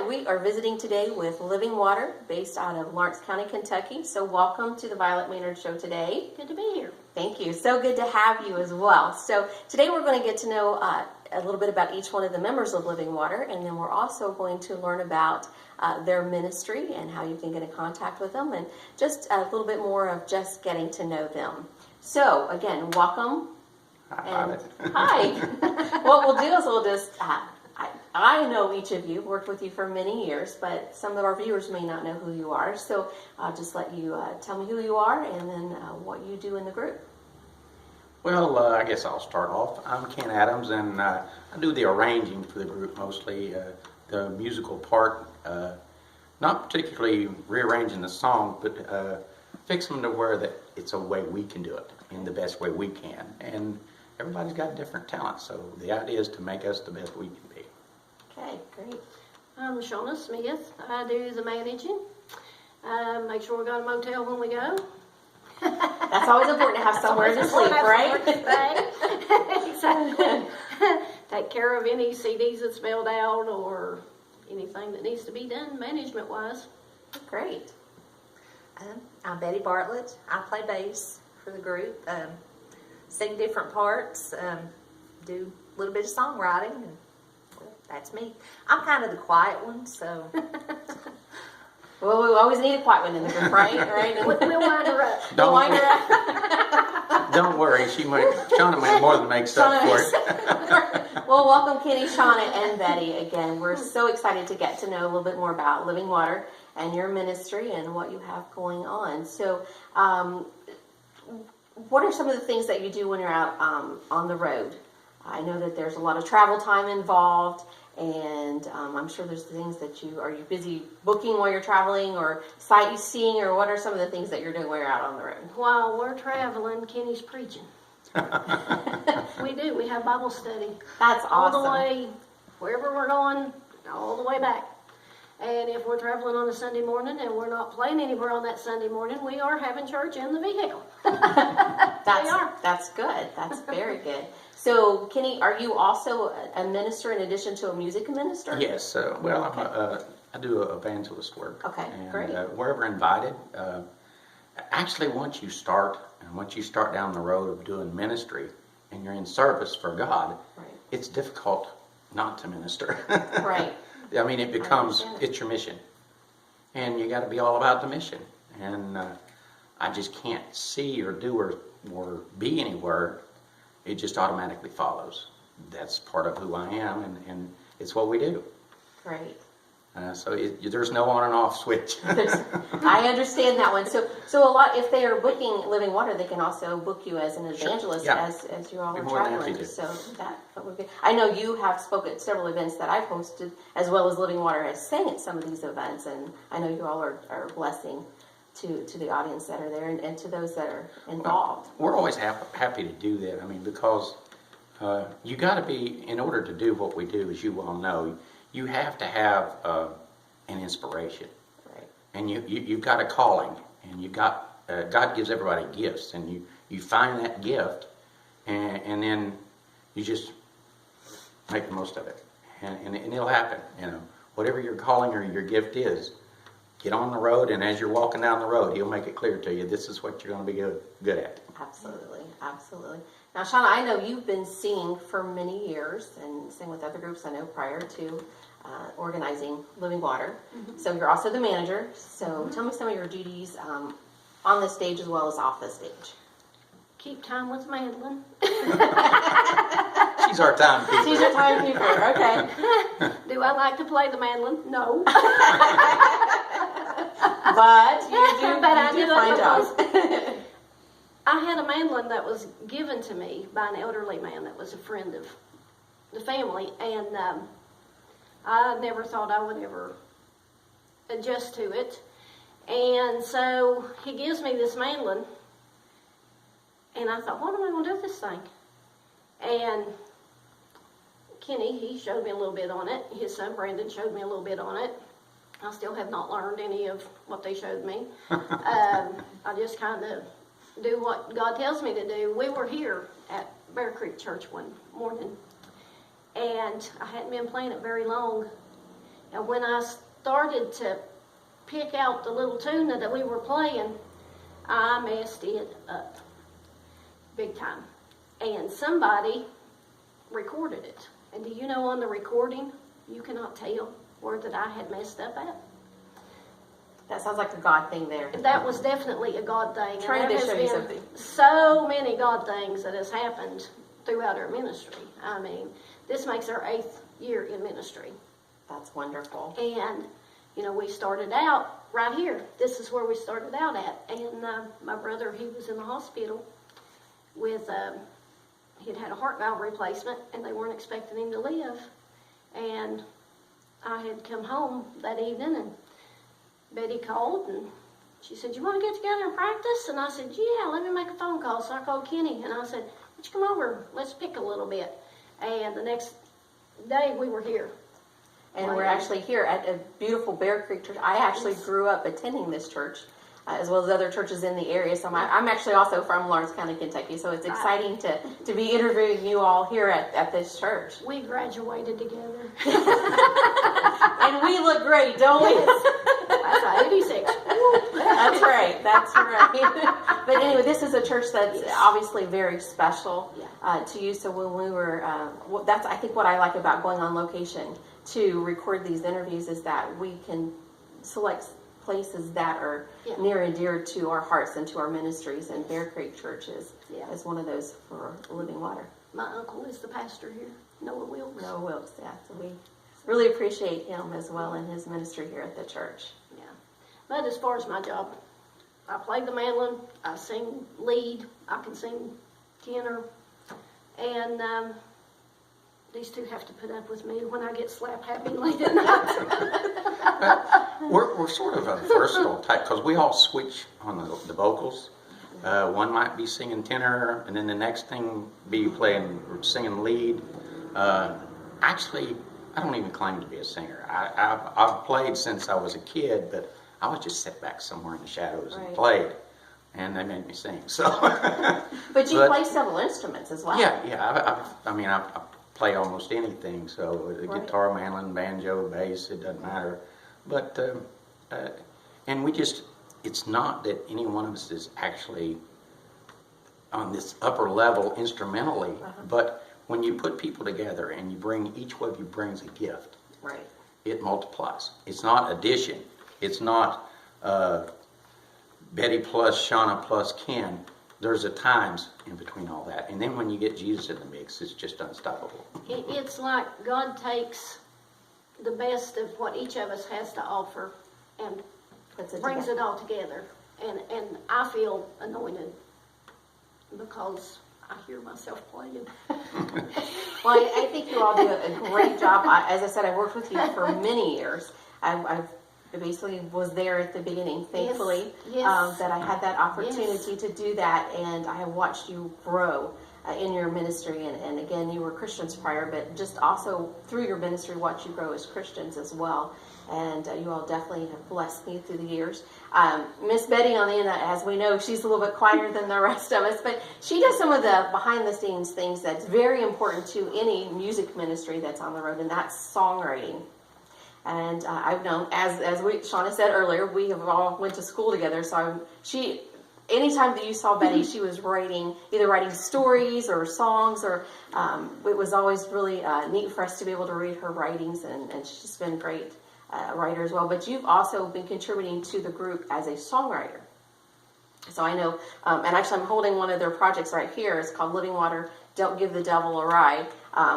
we are visiting today with Living Water, based out of Lawrence County, Kentucky. So welcome to the Violet Maynard Show today. Good to be here. Thank you. So good to have you as well. So today we're going to get to know a little bit about each one of the members of Living Water, and then we're also going to learn about their ministry and how you can get in contact with them, and just a little bit more of just getting to know them. So again, welcome. Hi. Hi. What we'll do is we'll just, I know each of you, worked with you for many years, but some of our viewers may not know who you are. So I'll just let you tell me who you are and then what you do in the group. Well, I guess I'll start off. I'm Ken Adams, and I do the arranging for the group mostly, the musical part, not particularly rearranging the song, but fix them to where that it's a way we can do it in the best way we can. And everybody's got different talents, so the idea is to make us the best we can be. Okay, great. I'm Shauna Smith. I do the managing. Make sure we got a motel when we go. That's always important to have somewhere to sleep, right? Exactly. Take care of any CDs that's mailed out or anything that needs to be done management-wise. Great. I'm Betty Bartlett. I play bass for the group, sing different parts, do a little bit of songwriting, and well, that's me. I'm kind of the quiet one, so. Well, we always need a quiet one in the group, right? Right? We'll wind her up. We'll wind her up. Don't worry, Shauna might more than makes up for it. Well, welcome Kenny, Shauna, and Betty again. We're so excited to get to know a little bit more about Living Water and your ministry and what you have going on. So, what are some of the things that you do when you're out on the road? I know that there's a lot of travel time involved, and I'm sure there's things that are you busy booking while you're traveling, or sightseeing, or what are some of the things that you're doing while you're out on the road? While we're traveling, Kenny's preaching. We do. We have Bible study. That's awesome. All the way, wherever we're going, all the way back. And if we're traveling on a Sunday morning and we're not playing anywhere on that Sunday morning, we are having church in the vehicle. That's good. That's very good. So, Kenny, are you also a minister in addition to a music minister? Yes. Well, okay. I do evangelist work. Okay, and, great. Wherever invited. Actually, once you start down the road of doing ministry and you're in service for God, right, it's difficult not to minister. Right. I mean, it's your mission. And you got to be all about the mission. And I just can't see or do or be anywhere. It just automatically follows. That's part of who I am, and it's what we do. Great. So there's no on and off switch. I understand that one. So a lot, if they are booking Living Water, they can also book you as an evangelist, sure. Yeah. as you all are More than traveling. happy to. So that would be. I know you have spoken at several events that I've hosted, as well as Living Water has sang at some of these events, and I know you all are a blessing to the audience that are there and to those that are involved. Well, we're always happy to do that. I mean, because you got to be, in order to do what we do, as you well know, you have to have an inspiration. Right. And you've got a calling, and you've got God gives everybody gifts, and you find that gift, and then you just make the most of it, and it'll happen. You know, whatever your calling or your gift is, get on the road, and as you're walking down the road, He'll make it clear to you this is what you're going to be good at. Absolutely, absolutely. Now, Shauna, I know you've been singing for many years and sang with other groups, I know, prior to organizing Living Water. Mm-hmm. So you're also the manager. So tell me some of your duties on the stage as well as off the stage. Keep time with mandolin. She's our timekeeper. She's your timekeeper, okay. Do I like to play the mandolin? No. But you do, but you do a fine job. I had a mandolin that was given to me by an elderly man that was a friend of the family, and I never thought I would ever adjust to it. And so he gives me this mandolin, and I thought, what am I going to do with this thing? And Kenny, he showed me a little bit on it. His son Brandon showed me a little bit on it. I still have not learned any of what they showed me. I just kind of do what God tells me to do. We were here at Bear Creek Church one morning, and I hadn't been playing it very long, And when I started to pick out the little tune that we were playing, I messed it up big time. And somebody recorded it. And do you know on the recording, you cannot tell where that I had messed up at? That sounds like a God thing there. That was definitely a God thing. Trying and to there show you has something. been so many God things that has happened throughout our ministry. I mean, this makes our 8th year in ministry. That's wonderful. And, you know, we started out right here. This is where we started out at. And my brother, he was in the hospital with, he'd had a heart valve replacement, and they weren't expecting him to live. And I had come home that evening, and Betty called, and she said, "You want to get together and practice?" And I said, "Yeah, let me make a phone call." So I called Kenny, and I said, "Why don't you come over? Let's pick a little bit." And the next day, we were here. And we're actually here at a beautiful Bear Creek church. I actually grew up attending this church, as well as other churches in the area. So I'm actually also from Lawrence County, Kentucky. So it's exciting to be interviewing you all here at this church. We graduated together. And we look great, don't we? That's 86. That's right. That's right. But anyway, this is a church that's obviously very special to you. So when we were, that's I think what I like about going on location to record these interviews is that we can select places that are near and dear to our hearts and to our ministries. And Bear Creek Church is one of those for Living Water. My uncle is the pastor here, Noah Wilkes. Noah Wilkes, yeah. So we really appreciate him as well in his ministry here at the church. Yeah. But as far as my job, I play the mandolin, I sing lead, I can sing tenor, and these two have to put up with me when I get slap happy late at night. We're sort of a versatile type because we all switch on the vocals. One might be singing tenor, and then the next thing be singing lead. Actually, I don't even claim to be a singer. I've played since I was a kid, but I was just sit back somewhere in the shadows and played, and they made me sing. So, but you play several instruments as well. Yeah. I play almost anything. So the guitar, mandolin, banjo, bass, it doesn't matter. But and it's not that any one of us is actually on this upper level instrumentally, but when you put people together and each one of you brings a gift, right, it multiplies. It's not addition. It's not Betty plus Shauna plus Ken. There's a times in between all that. And then when you get Jesus in the mix, it's just unstoppable. It's like God takes the best of what each of us has to offer and brings it all together. And I feel anointed because I hear myself playing. Well, I think you all do a great job. As I said, I worked with you for many years. I basically was there at the beginning, thankfully, that I had that opportunity to do that, and I have watched you grow in your ministry. And again, you were Christians prior, but just also through your ministry, watch you grow as Christians as well. And you all definitely have blessed me through the years. Miss Betty, on the end, as we know, she's a little bit quieter than the rest of us, but she does some of the behind-the-scenes things that's very important to any music ministry that's on the road, and that's songwriting. And I've known, as Shauna said earlier, we have all went to school together. So anytime that you saw Betty, she was either writing stories or songs, or it was always really neat for us to be able to read her writings, and she's been a great writer as well. But you've also been contributing to the group as a songwriter. So I know, and actually I'm holding one of their projects right here. It's called Living Water, Don't Give the Devil a Ride,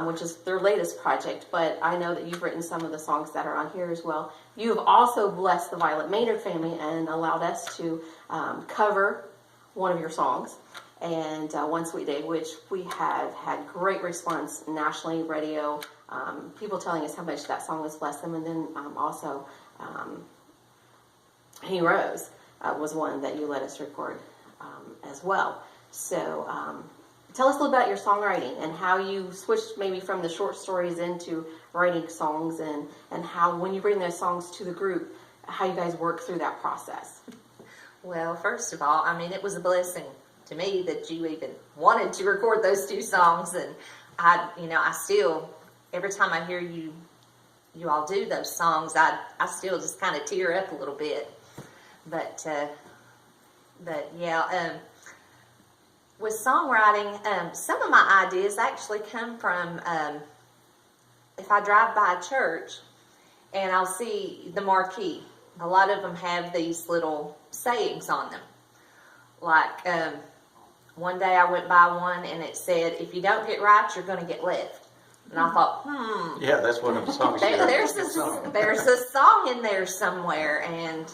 which is their latest project. But I know that you've written some of the songs that are on here as well. You have also blessed the Violet Maynard family and allowed us to cover one of your songs, and One Sweet Day, which we have had great response nationally, radio, people telling us how much that song has blessed them. And then also Heroes was one that you let us record as well. So tell us a little about your songwriting and how you switched maybe from the short stories into writing songs, and how when you bring those songs to the group, how you guys work through that process. Well, first of all, it was a blessing to me that you even wanted to record those two songs, and I still, every time I hear you you all do those songs, I still just kind of tear up a little bit. But yeah, with songwriting, some of my ideas actually come from if I drive by a church and I'll see the marquee. A lot of them have these little sayings on them. Like one day I went by one and it said, "If you don't get right, you're going to get left." And I thought, Yeah, that's one of the songs. there's a song in there somewhere, and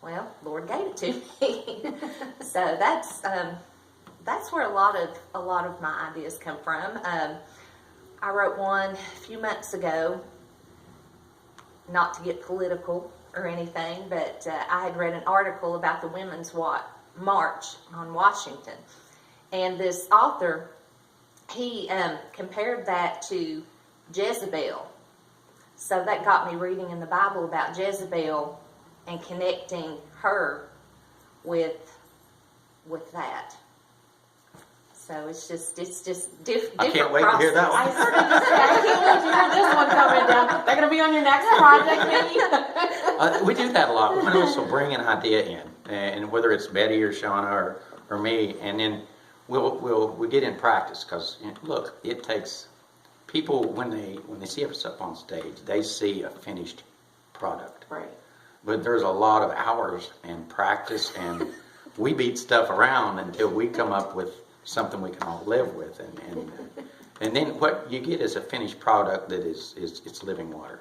well, Lord gave it to me. So that's where a lot of my ideas come from. I wrote one a few months ago, not to get political or anything, but I had read an article about the Women's March on Washington, and this author, he compared that to Jezebel. So that got me reading in the Bible about Jezebel and connecting her with that. So it's just different. I can't wait to hear that one. I sort of just say, I can't wait to hear this one coming down. They're going to be on your next project, maybe? We do that a lot. We also bring an idea in, and whether it's Betty or Shauna or me, and then we get in practice, because look, it takes people when they see us up on stage, they see a finished product. Right. But there's a lot of hours and practice, and we beat stuff around until we come up with something we can all live with, and then what you get is a finished product that is it's living water,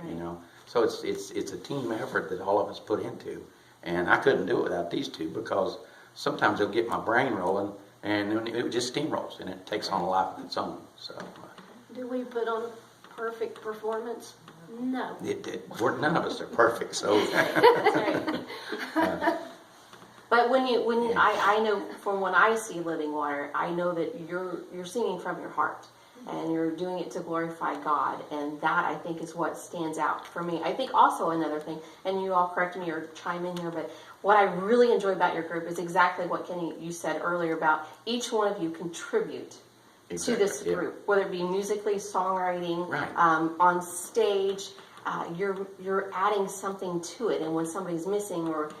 you know. So it's a team effort that all of us put into, and I couldn't do it without these two, because sometimes they'll get my brain rolling, and then it just steamrolls, and it takes on a life of its own. So Do we put on a perfect performance? No. none of us are perfect, so. But I know from when I see Living Water, I know that you're singing from your heart, and you're doing it to glorify God, and that I think is what stands out for me. I think also another thing, and you all correct me or chime in here, but what I really enjoy about your group is exactly what Kenny you said earlier about each one of you contribute to this group, whether it be musically, songwriting, Right. On stage. You're adding something to it, and when somebody's missing, or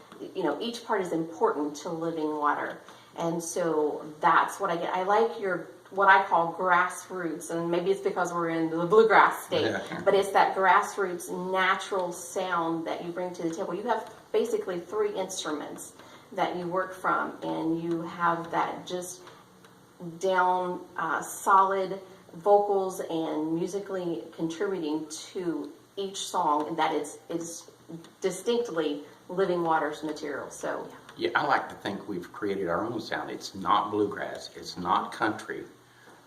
each part is important to Living Water, and so that's what I get. I like your what I call grassroots, and maybe it's because we're in the bluegrass state, but it's that grassroots natural sound that you bring to the table. You have basically 3 instruments that you work from, and you have that just down solid vocals and musically contributing to each song, and that it's distinctly Living Water's material. So Yeah, I like to think we've created our own sound. It's not bluegrass. It's not country.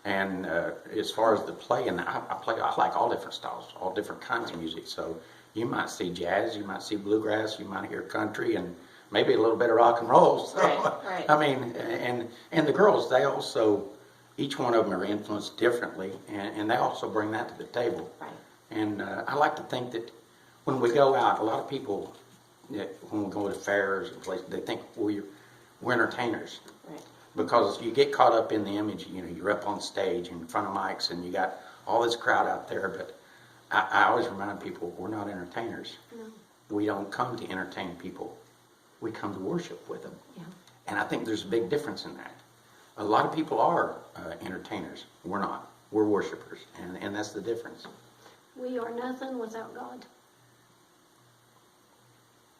And as far as the playing, I like all different styles, all different kinds of music. So you might see jazz, you might see bluegrass, you might hear country, and maybe a little bit of rock and roll. So, right. I mean, and the girls, they also, each one of them are influenced differently, and they also bring that to the table. Right. And I like to think that when we go out, a lot of people, when we go to fairs and places, they think we're entertainers. Right. Because you get caught up in the image, you're up on stage in front of mics and you got all this crowd out there, but I always remind people, we're not entertainers. No. We don't come to entertain people. We come to worship with them. Yeah. And I think there's a big difference in that. A lot of people are entertainers. We're not. We're worshipers, and that's the difference. We are nothing without God.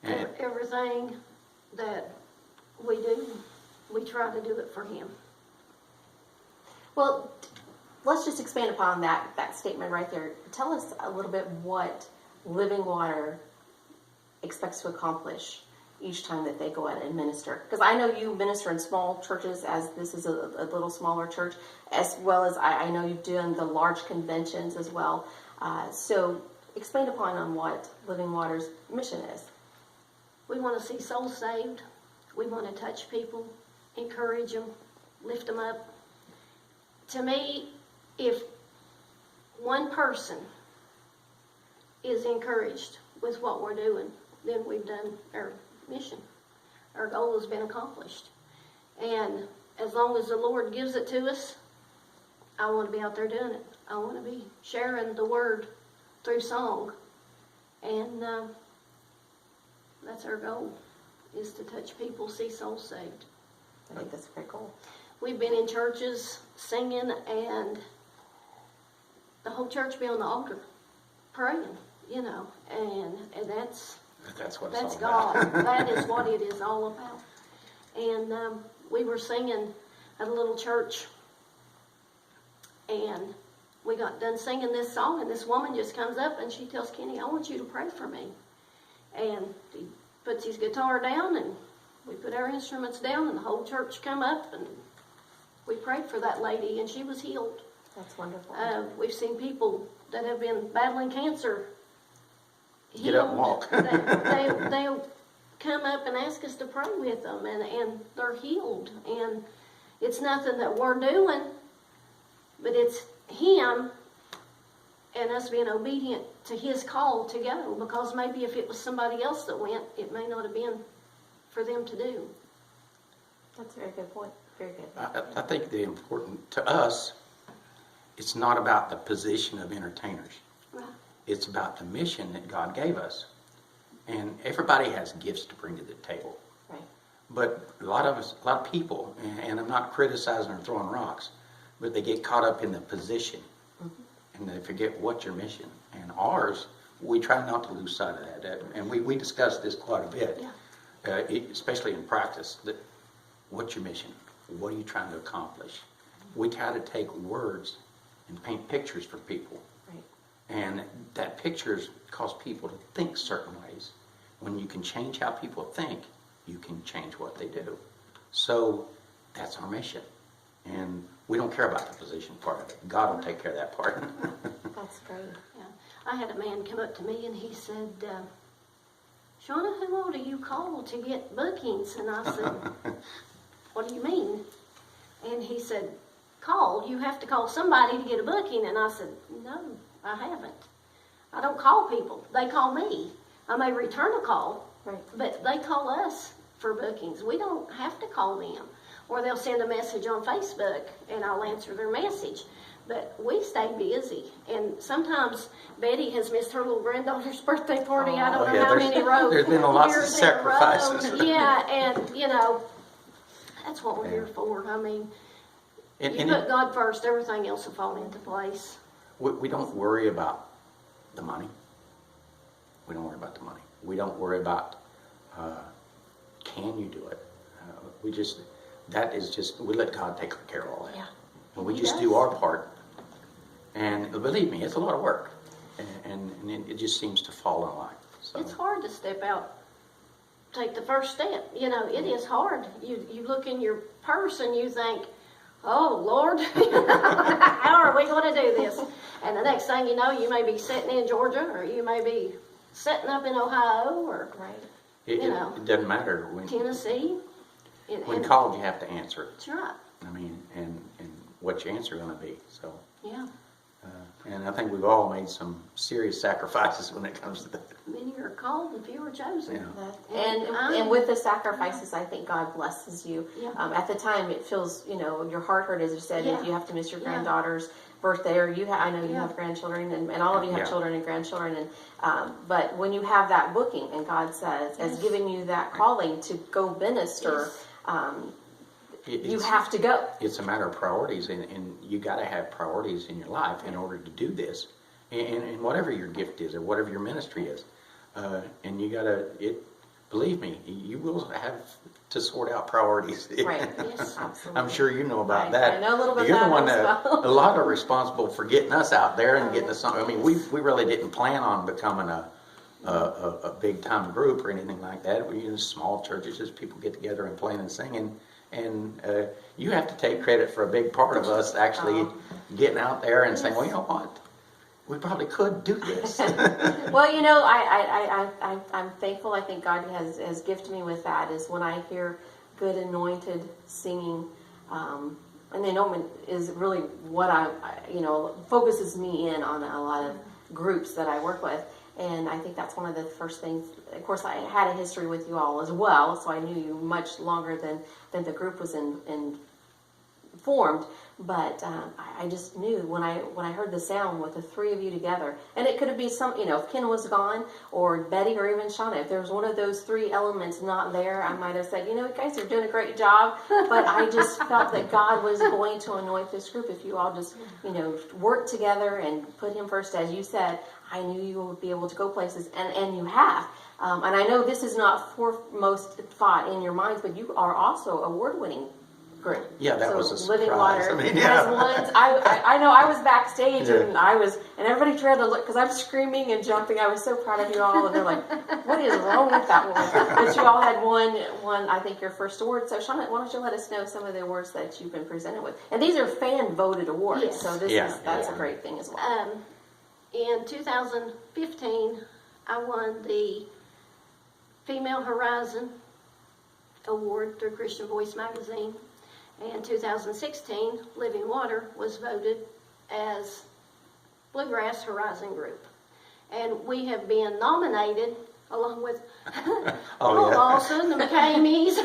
And Everything that we do, we try to do it for Him. Well, let's just expand upon that statement right there. Tell us a little bit what Living Water expects to accomplish each time that they go out and minister. Because I know you minister in small churches, as this is a little smaller church, as well as I know you've done the large conventions as well. So explain upon on what Living Water's mission is. We want to see souls saved. We want to touch people, encourage them, lift them up. To me, if one person is encouraged with what we're doing, then we've done our mission. Our goal has been accomplished. And as long as the Lord gives it to us, I want to be out there doing it. I want to be sharing the word through song. And that's our goal, is to touch people, see souls saved. I think that's very cool. We've been in churches singing, and the whole church be on the altar praying, you know, and that's That's what it's all God. about. That is what it is all about. And we were singing at a little church, and we got done singing this song, and this woman just comes up and she tells Kenny, "I want you to pray for me." And he puts his guitar down, and we put our instruments down, and the whole church come up, and we prayed for that lady, and she was healed. That's wonderful. We've seen people that have been battling cancer Get up and walk. they'll come up and ask us to pray with them, and they're healed. And it's nothing that we're doing, but it's Him and us being obedient to His call to go, because maybe if it was somebody else that went, it may not have been for them to do. That's a very good point. Very good. I think the important to us, it's not about the position of entertainers. Right. It's about the mission that God gave us. And everybody has gifts to bring to the table. Right. But a lot of people, and I'm not criticizing or throwing rocks, but they get caught up in the position. And they forget what's your mission. And ours, we try not to lose sight of that. And we discussed this quite a bit, especially in practice. What's your mission? What are you trying to accomplish? We try to take words and paint pictures for people. Right. And that pictures cause people to think certain ways. When you can change how people think, you can change what they do. So that's our mission. And we don't care about the position part of it. God will take care of that part. That's great. Yeah. I had a man come up to me and he said, "Shauna, who all do you call to get bookings?" And I said, "What do you mean?" And he said, "Call. You have to call somebody to get a booking." And I said, "No, I haven't. I don't call people. They call me. I may return a call, Right. but they call us for bookings. We don't have to call them." Or they'll send a message on Facebook, and I'll answer their message. But we stay busy. And sometimes Betty has missed her little granddaughter's birthday party. I don't know how many rows. There's been lots of years in a row. sacrifices. Yeah, and, you know, that's what we're here for. I mean, And you put God first, everything else will fall into place. we don't worry about the money. We don't worry about the money. We don't worry about, can you do it? We let God take care of all that. Yeah. And we He just does. do our part. And believe me, it's a lot of work. And it just seems to fall in line. So. It's hard to step out, take the first step. You know, it is hard. You look in your purse and you think, "Oh, Lord, how are we going to do this?" And the next thing you know, you may be sitting in Georgia, or you may be sitting up in Ohio, or Right. It doesn't matter. Tennessee. When called, you have to answer it. That's right. I mean, and what's your answer going to be? So, Yeah. and I think we've all made some serious sacrifices when it comes to that. Many are called and few are chosen. Yeah. And with the sacrifices, I think God blesses you. Yeah. At the time, it feels, your heart hurt, as you said, if Yeah. you have to miss your Yeah. granddaughter's birthday, or I know you Yeah. have grandchildren, and all of you have Yeah. children and grandchildren, and but when you have that booking, and God says, has Yes. given you that calling to go minister, you have to go. It's a matter of priorities, and you got to have priorities in your life in order to do this, and whatever your gift is or whatever your ministry is, and you got to. Believe me, you will have to sort out priorities. Right. Yes. Absolutely. I'm sure you know about I that. know a little bit You're the about one that that as well. a lot are responsible for getting us out there and getting us on. I mean, we really didn't plan on becoming a big time group or anything like that. We use small churches, just people get together and playing and singing. And you have to take credit for a big part of us actually getting out there and saying, "Well, you know what? We probably could do this." Well, I'm thankful. I think God has gifted me with that. Is when I hear good anointed singing, and the anointment is really what focuses me in on a lot of groups that I work with. And I think that's one of the first things. Of course, I had a history with you all as well, so I knew you much longer than the group was in formed, but I just knew when I heard the sound with the three of you together, and it could have been some, if Ken was gone, or Betty, or even Shauna, if there was one of those three elements not there, I might have said, you guys are doing a great job, but I just felt that God was going to anoint this group if you all just, work together and put Him first, as you said. I knew you would be able to go places, and you have. And I know this is not foremost thought in your minds, but you are also award-winning group. Yeah, that was a surprise. Living Water I mean, has yeah. ones. I know I was backstage Yeah. and everybody tried to look because I'm screaming and jumping. I was so proud of you all, and they're like, "What is wrong with that woman?" But you all had won. I think your first award. So Shauna, why don't you let us know some of the awards that you've been presented with? And these are fan voted awards, Yes. so that's a great thing as well. In 2015, I won the Female Horizon Award through Christian Voice magazine. And 2016, Living Water was voted as Bluegrass Horizon Group. And we have been nominated along with Lawson, the McCameys.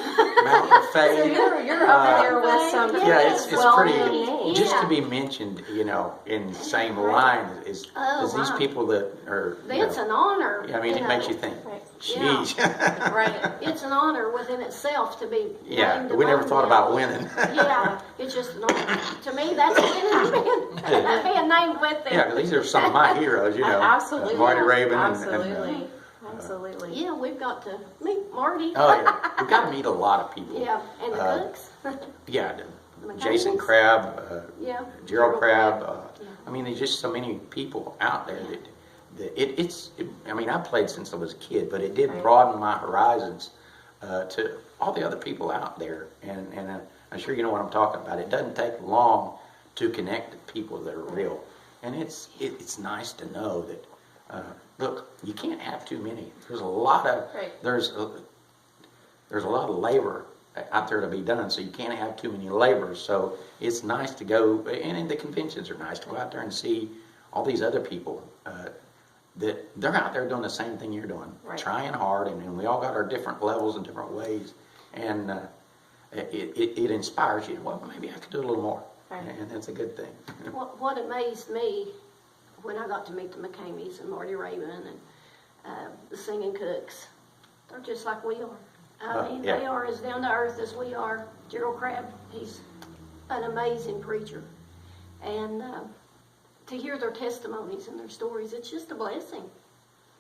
Mountain of So Faith. you're up there with some Yeah, it's well-known pretty. names. Just to Yeah. be mentioned, in the same line as these wow. people that are. It's an honor. I mean, it makes you think. Right. Jeez. Right. It's an honor within itself to be Yeah, named we never among thought them. about winning. Yeah, it's just an honor. To me, that's winning. Being named with them. Yeah, 'cause these are some of my heroes. Absolutely. Marty Raven Absolutely. Absolutely. Yeah, we've got to meet Marty. Oh yeah, we've got to meet a lot of people. Yeah, and the cooks. Yeah, McCabe's. Jason Crabb, Yeah. Gerald Crabb. Yeah. I mean, there's just so many people out there that I mean, I played since I was a kid, but it did Right. broaden my horizons to all the other people out there. And I'm sure you know what I'm talking about. It doesn't take long to connect to people that are real, and it's nice to know that. Look, you can't have too many. There's a lot of Right. there's a lot of labor out there to be done, so you can't have too many laborers. So it's nice to go, and the conventions are nice to go out there and see all these other people that they're out there doing the same thing you're doing, Right. trying hard, and we all got our different levels and different ways, and it inspires you. Well, maybe I could do a little more, Right. and that's a good thing. What amazed me when I got to meet the McCameys and Marty Raven and the Singing Cooks, they're just like we are. I mean, yeah. they are as down to earth as we are. Gerald Crabb, he's an amazing preacher. And to hear their testimonies and their stories, it's just a blessing.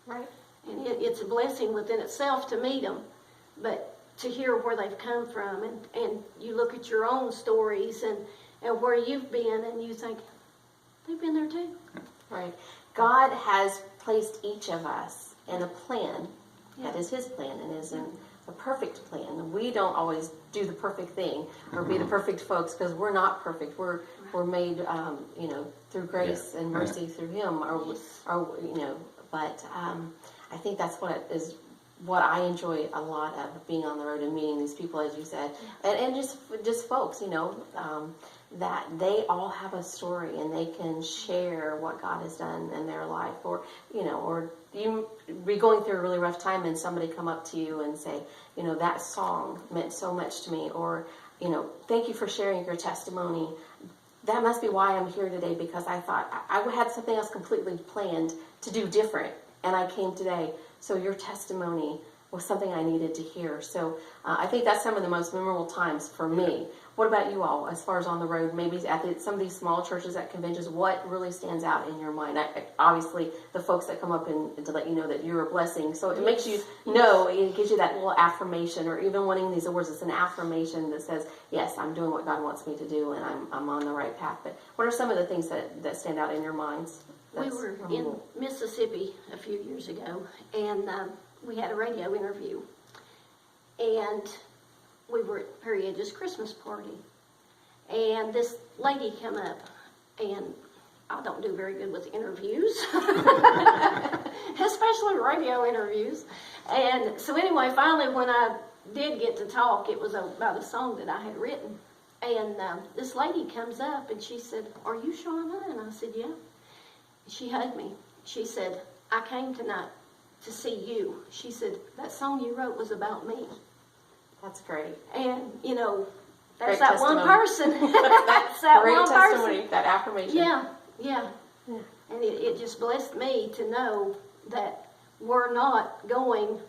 Right. And it's a blessing within itself to meet them, but to hear where they've come from, and you look at your own stories and where you've been, and you think, they've been there too. Right. God has placed each of us in a plan that is His plan and is in a perfect plan. We don't always do the perfect thing or be the perfect folks because we're not perfect. We're made, through grace and mercy through Him. But I think that's what I enjoy a lot of being on the road and meeting these people, as you said, and just folks, that they all have a story and they can share what God has done in their life, or you be going through a really rough time and somebody come up to you and say, that song meant so much to me, or thank you for sharing your testimony. That must be why I'm here today, because I thought I had something else completely planned to do different, and I came today. So your testimony was something I needed to hear. So I think that's some of the most memorable times for me. What about you all, as far as on the road, maybe at some of these small churches at conventions, what really stands out in your mind? Obviously, the folks that come up and to let you know that you're a blessing. So it makes you know, it gives you that little affirmation, or even winning these awards, it's an affirmation that says, yes, I'm doing what God wants me to do, and I'm on the right path. But what are some of the things that stand out in your minds? We were in Mississippi a few years ago, and we had a radio interview, and we were at Perry Edge's Christmas party, and this lady came up, and I don't do very good with interviews, especially radio interviews, and so anyway, finally when I did get to talk, it was about a song that I had written, and this lady comes up, and she said, "Are you Shauna?" And I said, "Yeah." She hugged me. She said, "I came tonight to see you." She said, "That song you wrote was about me." That's great. And, Great There's that one testimony. person. That's that Great one testimony, person. that affirmation. Yeah. And it just blessed me to know that we're not going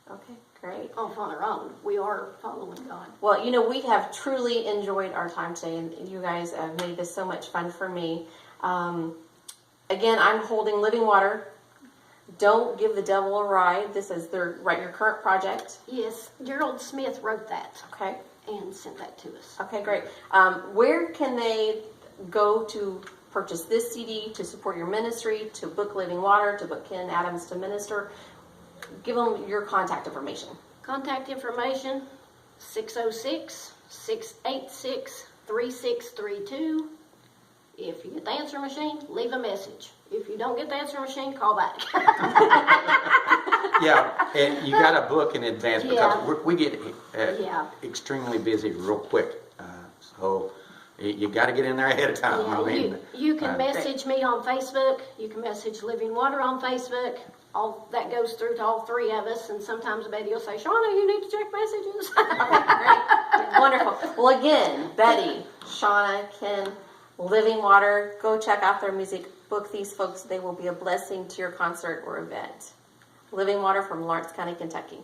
Okay, great. off on our own. We are following God. Well, we have truly enjoyed our time today, and you guys have made this so much fun for me. Again, I'm holding Living Water. Don't Give the Devil a Ride. This is your current project. Yes, Gerald Smith wrote that Okay. and sent that to us. Okay, great. Where can they go to purchase this CD, to support your ministry, to book Living Water, to book Ken Adams to minister? Give them your contact information. Contact information 606-686-3632. If you get the answer machine, leave a message. If you don't get the answer machine, call back. Yeah, and you got to book in advance because Yeah. we get Yeah. extremely busy real quick. So you got to get in there ahead of time. Yeah, I mean, you can message me on Facebook. You can message Living Water on Facebook. All that goes through to all three of us. And sometimes Betty will say, Shauna, you need to check messages. Wonderful. Well, again, Betty, Shauna, Ken, Living Water, go check out their music. Book these folks. They will be a blessing to your concert or event. Living Water from Lawrence County, Kentucky.